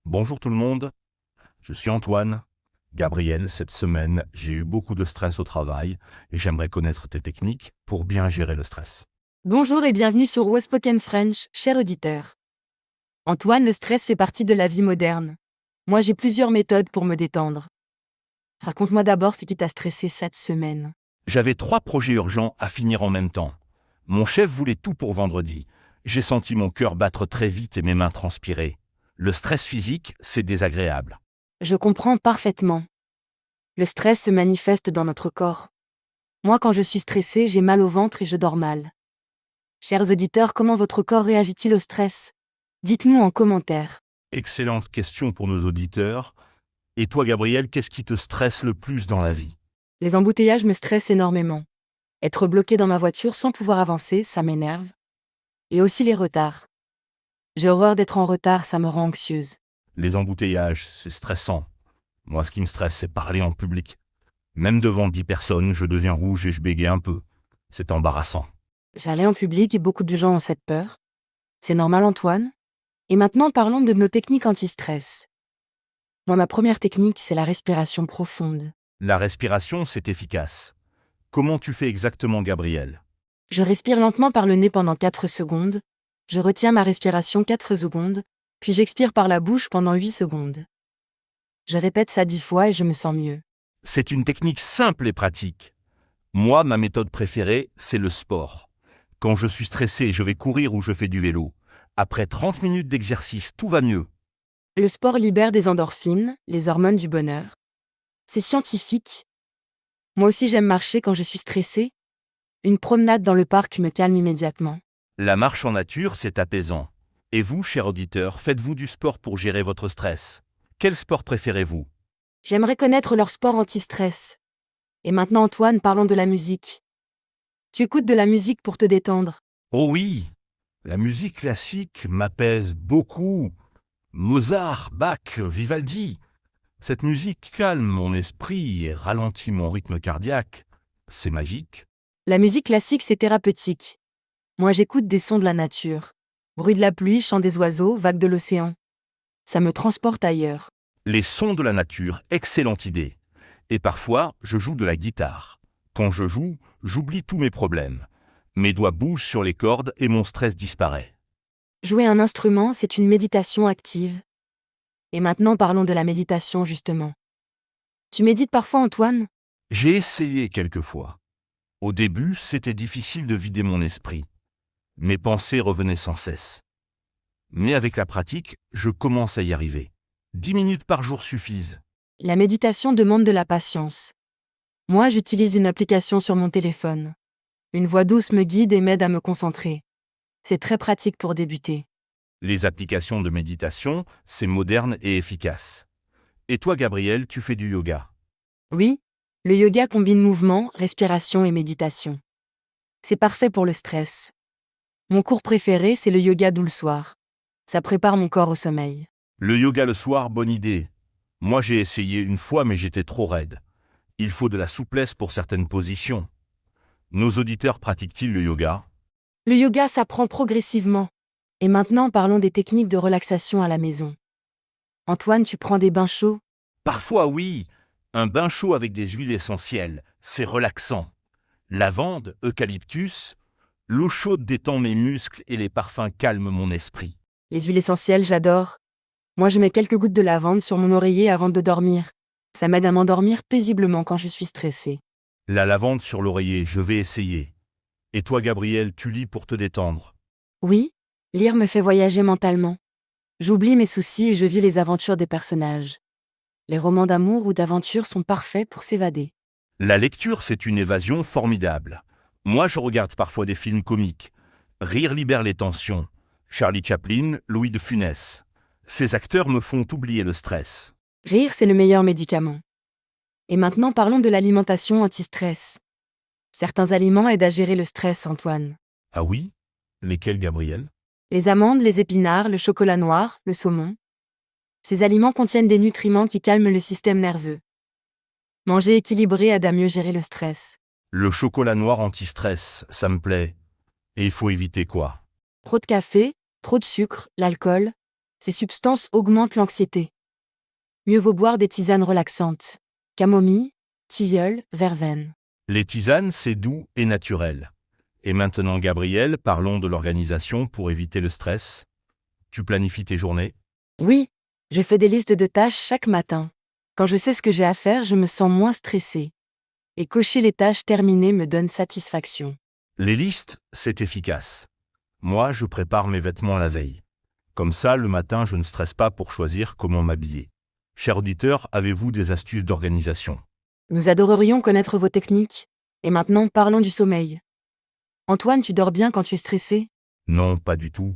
Bonjour tout le monde, je suis Antoine. Gabriel, cette semaine, j'ai eu beaucoup de stress au travail et j'aimerais connaître tes techniques pour bien gérer le stress. Bonjour et bienvenue sur Spoken French, cher auditeur. Antoine, le stress fait partie de la vie moderne. Moi, j'ai plusieurs méthodes pour me détendre. Raconte-moi d'abord ce qui t'a stressé cette semaine. J'avais 3 projets urgents à finir en même temps. Mon chef voulait tout pour vendredi. J'ai senti mon cœur battre très vite et mes mains transpirer. Le stress physique, c'est désagréable. Je comprends parfaitement. Le stress se manifeste dans notre corps. Moi, quand je suis stressé, j'ai mal au ventre et je dors mal. Chers auditeurs, comment votre corps réagit-il au stress? Dites-nous en commentaire. Excellente question pour nos auditeurs. Et toi, Gabriel, qu'est-ce qui te stresse le plus dans la vie? Les embouteillages me stressent énormément. Être bloqué dans ma voiture sans pouvoir avancer, ça m'énerve. Et aussi les retards. J'ai horreur d'être en retard, ça me rend anxieuse. Les embouteillages, c'est stressant. Moi, ce qui me stresse, c'est parler en public. Même devant 10 personnes, je deviens rouge et je bégaye un peu. C'est embarrassant. J'allais en public et beaucoup de gens ont cette peur. C'est normal, Antoine. Et maintenant, parlons de nos techniques anti-stress. Moi, ma première technique, c'est la respiration profonde. La respiration, c'est efficace. Comment tu fais exactement, Gabriel? Je respire lentement par le nez pendant 4 secondes. Je retiens ma respiration 4 secondes, puis j'expire par la bouche pendant 8 secondes. Je répète ça 10 fois et je me sens mieux. C'est une technique simple et pratique. Moi, ma méthode préférée, c'est le sport. Quand je suis stressé, je vais courir ou je fais du vélo. Après 30 minutes d'exercice, tout va mieux. Le sport libère des endorphines, les hormones du bonheur. C'est scientifique. Moi aussi, j'aime marcher quand je suis stressée. Une promenade dans le parc me calme immédiatement. La marche en nature, c'est apaisant. Et vous, cher auditeur, faites-vous du sport pour gérer votre stress? Quel sport préférez-vous? J'aimerais connaître leur sport anti-stress. Et maintenant, Antoine, parlons de la musique. Tu écoutes de la musique pour te détendre. Oh oui, la musique classique m'apaise beaucoup. Mozart, Bach, Vivaldi. Cette musique calme mon esprit et ralentit mon rythme cardiaque. C'est magique. La musique classique, c'est thérapeutique. Moi, j'écoute des sons de la nature. Bruit de la pluie, chant des oiseaux, vagues de l'océan. Ça me transporte ailleurs. Les sons de la nature, excellente idée. Et parfois, je joue de la guitare. Quand je joue, j'oublie tous mes problèmes. Mes doigts bougent sur les cordes et mon stress disparaît. Jouer un instrument, c'est une méditation active. Et maintenant, parlons de la méditation, justement. Tu médites parfois, Antoine? J'ai essayé quelquefois. Au début, c'était difficile de vider mon esprit. Mes pensées revenaient sans cesse. Mais avec la pratique, je commence à y arriver. 10 minutes par jour suffisent. La méditation demande de la patience. Moi, j'utilise une application sur mon téléphone. Une voix douce me guide et m'aide à me concentrer. C'est très pratique pour débuter. Les applications de méditation, c'est moderne et efficace. Et toi, Gabriel, tu fais du yoga. Oui, le yoga combine mouvement, respiration et méditation. C'est parfait pour le stress. Mon cours préféré, c'est le yoga doux le soir. Ça prépare mon corps au sommeil. Le yoga le soir, bonne idée. Moi, j'ai essayé une fois, mais j'étais trop raide. Il faut de la souplesse pour certaines positions. Nos auditeurs pratiquent-ils le yoga? Le yoga s'apprend progressivement. Et maintenant, parlons des techniques de relaxation à la maison. Antoine, tu prends des bains chauds? Parfois, oui. Un bain chaud avec des huiles essentielles, c'est relaxant. Lavande, eucalyptus, l'eau chaude détend mes muscles et les parfums calment mon esprit. Les huiles essentielles, j'adore. Moi, je mets quelques gouttes de lavande sur mon oreiller avant de dormir. Ça m'aide à m'endormir paisiblement quand je suis stressée. La lavande sur l'oreiller, je vais essayer. Et toi, Gabriel, tu lis pour te détendre. Oui, lire me fait voyager mentalement. J'oublie mes soucis et je vis les aventures des personnages. Les romans d'amour ou d'aventure sont parfaits pour s'évader. La lecture, c'est une évasion formidable. Moi, je regarde parfois des films comiques. Rire libère les tensions. Charlie Chaplin, Louis de Funès. Ces acteurs me font oublier le stress. Rire, c'est le meilleur médicament. Et maintenant, parlons de l'alimentation anti-stress. Certains aliments aident à gérer le stress, Antoine. Ah oui? Lesquels, Gabriel? Les amandes, les épinards, le chocolat noir, le saumon. Ces aliments contiennent des nutriments qui calment le système nerveux. Manger équilibré aide à mieux gérer le stress. Le chocolat noir anti-stress, ça me plaît. Et il faut éviter quoi? Trop de café, trop de sucre, l'alcool. Ces substances augmentent l'anxiété. Mieux vaut boire des tisanes relaxantes. Camomille, tilleul, verveine. Les tisanes, c'est doux et naturel. Et maintenant, Gabriel, parlons de l'organisation pour éviter le stress. Tu planifies tes journées? Oui, je fais des listes de tâches chaque matin. Quand je sais ce que j'ai à faire, je me sens moins stressée. Et cocher les tâches terminées me donne satisfaction. Les listes, c'est efficace. Moi, je prépare mes vêtements la veille. Comme ça, le matin, je ne stresse pas pour choisir comment m'habiller. Chers auditeurs, avez-vous des astuces d'organisation? Nous adorerions connaître vos techniques. Et maintenant, parlons du sommeil. Antoine, tu dors bien quand tu es stressé? Non, pas du tout.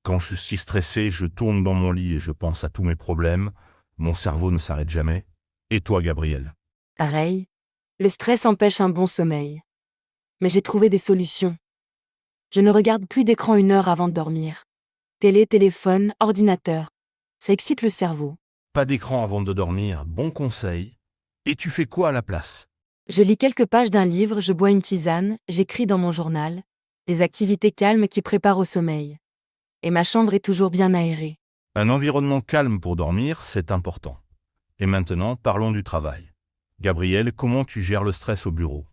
Quand je suis stressé, je tourne dans mon lit et je pense à tous mes problèmes. Mon cerveau ne s'arrête jamais. Et toi, Gabriel? Pareil. Le stress empêche un bon sommeil. Mais j'ai trouvé des solutions. Je ne regarde plus d'écran 1 heure avant de dormir. Télé, téléphone, ordinateur. Ça excite le cerveau. Pas d'écran avant de dormir, bon conseil. Et tu fais quoi à la place? Je lis quelques pages d'un livre, je bois une tisane, j'écris dans mon journal. Des activités calmes qui préparent au sommeil. Et ma chambre est toujours bien aérée. Un environnement calme pour dormir, c'est important. Et maintenant, parlons du travail. Gabriel, comment tu gères le stress au bureau?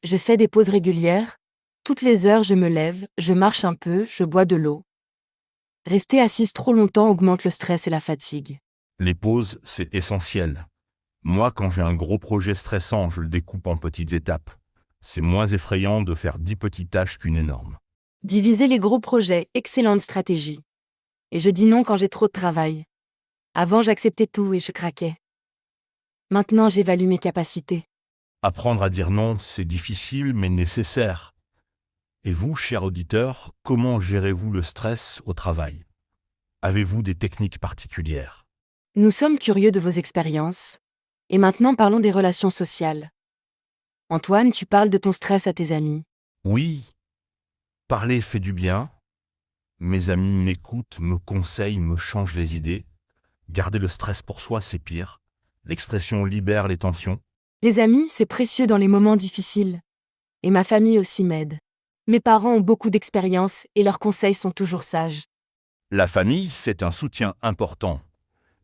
Je fais des pauses régulières. Toutes les heures, je me lève, je marche un peu, je bois de l'eau. Rester assise trop longtemps augmente le stress et la fatigue. Les pauses, c'est essentiel. Moi, quand j'ai un gros projet stressant, je le découpe en petites étapes. C'est moins effrayant de faire 10 petites tâches qu'une énorme. Diviser les gros projets, excellente stratégie. Et je dis non quand j'ai trop de travail. Avant, j'acceptais tout et je craquais. Maintenant, j'évalue mes capacités. Apprendre à dire non, c'est difficile mais nécessaire. Et vous, chers auditeurs, comment gérez-vous le stress au travail? Avez-vous des techniques particulières? Nous sommes curieux de vos expériences. Et maintenant, parlons des relations sociales. Antoine, tu parles de ton stress à tes amis. Oui, parler fait du bien. Mes amis m'écoutent, me conseillent, me changent les idées. Garder le stress pour soi, c'est pire. L'expression libère les tensions. Les amis, c'est précieux dans les moments difficiles. Et ma famille aussi m'aide. Mes parents ont beaucoup d'expérience et leurs conseils sont toujours sages. La famille, c'est un soutien important.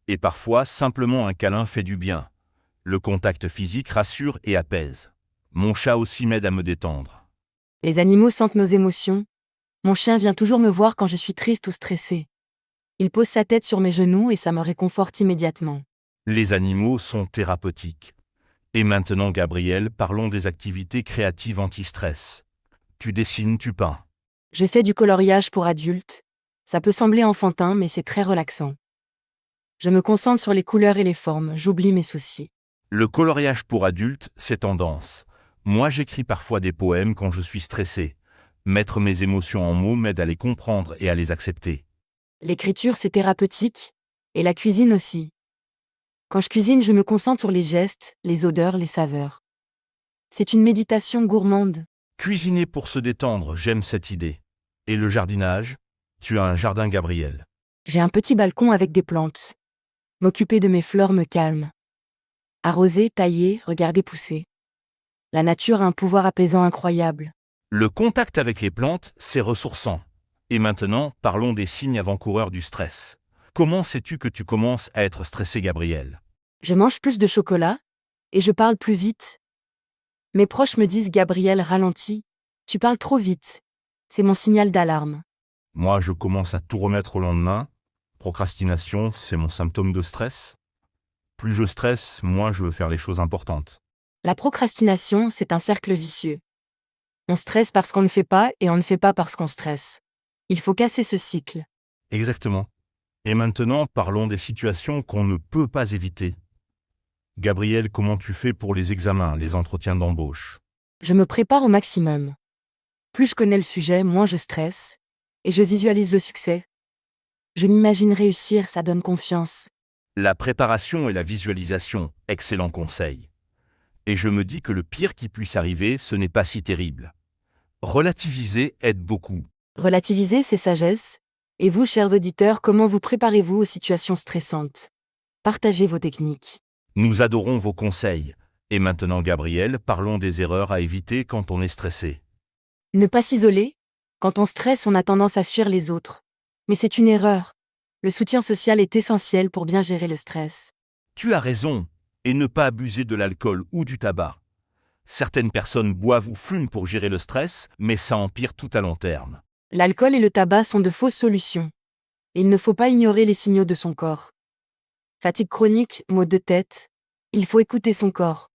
Et parfois, simplement un câlin fait du bien. Le contact physique rassure et apaise. Mon chat aussi m'aide à me détendre. Les animaux sentent nos émotions. Mon chien vient toujours me voir quand je suis triste ou stressée. Il pose sa tête sur mes genoux et ça me réconforte immédiatement. Les animaux sont thérapeutiques. Et maintenant, Gabriel, parlons des activités créatives anti-stress. Tu dessines, tu peins. Je fais du coloriage pour adultes. Ça peut sembler enfantin, mais c'est très relaxant. Je me concentre sur les couleurs et les formes, j'oublie mes soucis. Le coloriage pour adultes, c'est tendance. Moi, j'écris parfois des poèmes quand je suis stressé. Mettre mes émotions en mots m'aide à les comprendre et à les accepter. L'écriture, c'est thérapeutique. Et la cuisine aussi. Quand je cuisine, je me concentre sur les gestes, les odeurs, les saveurs. C'est une méditation gourmande. Cuisiner pour se détendre, j'aime cette idée. Et le jardinage? Tu as un jardin, Gabriel. J'ai un petit balcon avec des plantes. M'occuper de mes fleurs me calme. Arroser, tailler, regarder pousser. La nature a un pouvoir apaisant incroyable. Le contact avec les plantes, c'est ressourçant. Et maintenant, parlons des signes avant-coureurs du stress. Comment sais-tu que tu commences à être stressé, Gabriel? Je mange plus de chocolat et je parle plus vite. Mes proches me disent Gabriel, ralentis, tu parles trop vite. C'est mon signal d'alarme. Moi, je commence à tout remettre au lendemain. Procrastination, c'est mon symptôme de stress. Plus je stresse, moins je veux faire les choses importantes. La procrastination, c'est un cercle vicieux. On stresse parce qu'on ne fait pas et on ne fait pas parce qu'on stresse. Il faut casser ce cycle. Exactement. Et maintenant, parlons des situations qu'on ne peut pas éviter. Gabriel, comment tu fais pour les examens, les entretiens d'embauche? Je me prépare au maximum. Plus je connais le sujet, moins je stresse. Et je visualise le succès. Je m'imagine réussir, ça donne confiance. La préparation et la visualisation, excellent conseil. Et je me dis que le pire qui puisse arriver, ce n'est pas si terrible. Relativiser aide beaucoup. Relativiser, c'est sagesse. Et vous, chers auditeurs, comment vous préparez-vous aux situations stressantes? Partagez vos techniques. Nous adorons vos conseils. Et maintenant, Gabriel, parlons des erreurs à éviter quand on est stressé. Ne pas s'isoler. Quand on stresse, on a tendance à fuir les autres. Mais c'est une erreur. Le soutien social est essentiel pour bien gérer le stress. Tu as raison, et ne pas abuser de l'alcool ou du tabac. Certaines personnes boivent ou fument pour gérer le stress, mais ça empire tout à long terme. L'alcool et le tabac sont de fausses solutions. Il ne faut pas ignorer les signaux de son corps. Fatigue chronique, maux de tête. Il faut écouter son corps.